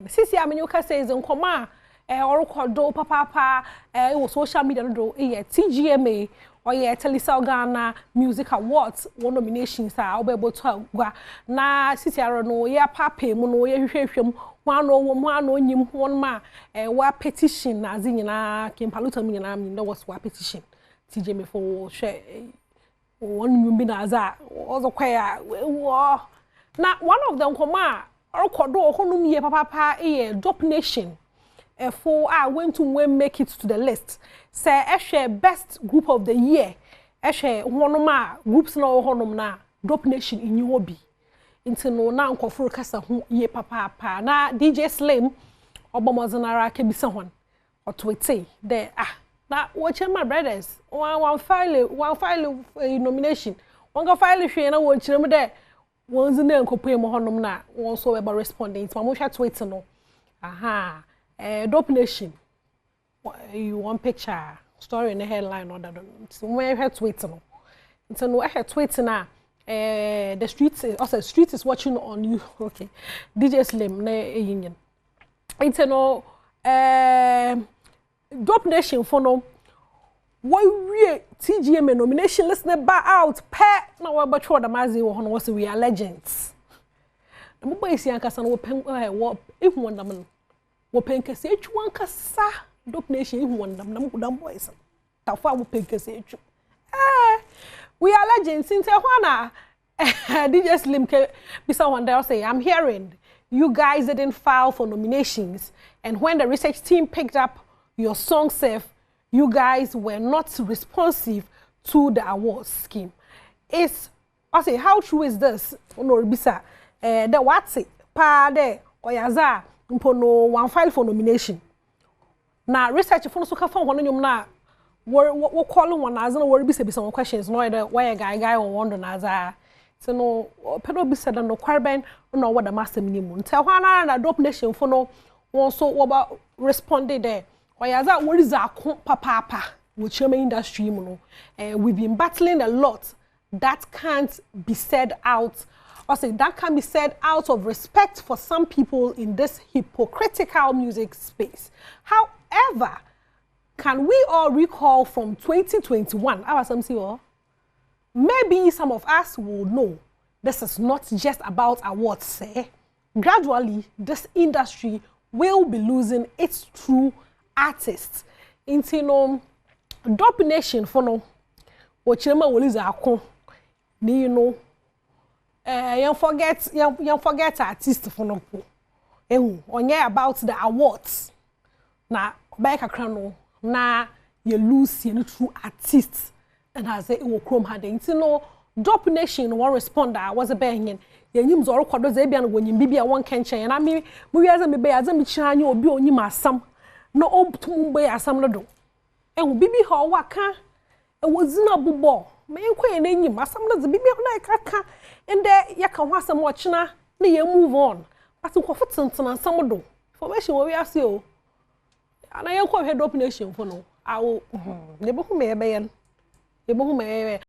Sisi amenyoka says nkoma orukodo papa wo social media no do TGMA or Telisa Ghana Music Awards one nominations are able to agwa na sisi no ya papa mu no ye hwehwehwem one onyim one ma wa petition na zinyina kempaluta mu nyina mi was wa petition TGMA for share one nyum bi na za ozo kwaya na one of them koma orukodo honum ye papa Dopenation for I went to make it to the list. Say share best group of the year. Share one ma groups na honum na Dopenation in your be. Into no na nkofuru kasa hu ye papa na DJ Slim obomozanara kebisa hon or tweety there na watch my brothers one file nomination one go file hwe na watch them there one zine nkopwe mo honum na one so about responding ma mo hwa tweet no Dopenation you one picture story in the headline or that so where her tweet no so no her tweet na the streets also street is watching on you okay DJ Slim na yin it's no Dopenation for no we TGMA nomination listen back out pa na we ba chwo da mazi wo hono was we are legends the boy is yankasa no pen wo if one dam wo penkase etwu ankasa Dopenation ihu wondam na mukudam boys tafa wo penkase etwu we are legends since hwana DJ Slim ke bisa one day say I'm hearing you guys didn't file for nominations and when the research team picked up your song self you guys were not responsive to the awards scheme is I say how true is this no bisa the what's it pa de oyaza mpono one file for nomination na research for no so ka fa hono nyum na we calling one as no worry be some questions no why guy on wonder na za so no pedo be said no kwarben no what the master minimum tell hwana na Dopenation for no one so what responded there why as that what is a papa with your industry no we've been battling a lot that can't be said out or say that can be said out of respect for some people in this hypocritical music space. However, can we all recall from 2021, maybe some of us will know this is not just about awards, say. Gradually, this industry will be losing its true artists. Into Dopenation for no, what chema will is a you forget artists for no onye about the awards na baika krano na you lose your true artists and as it will chrome had no Dopenation one responder was a banging yenyim zo record ze bia no wonyim bibia won kenchen na me wiaza me be yaza me chianye obi onyim asam no otum be asam no do bibi ho waka wozina bobo me nkwe na enyim asam no ze bibi na kaka and ya kan ho asam ochina na ye move on but ko fotentan asam do information we ase o ana ye ko he Dopenation for no awo ne bohu me ebe yen ye bohu me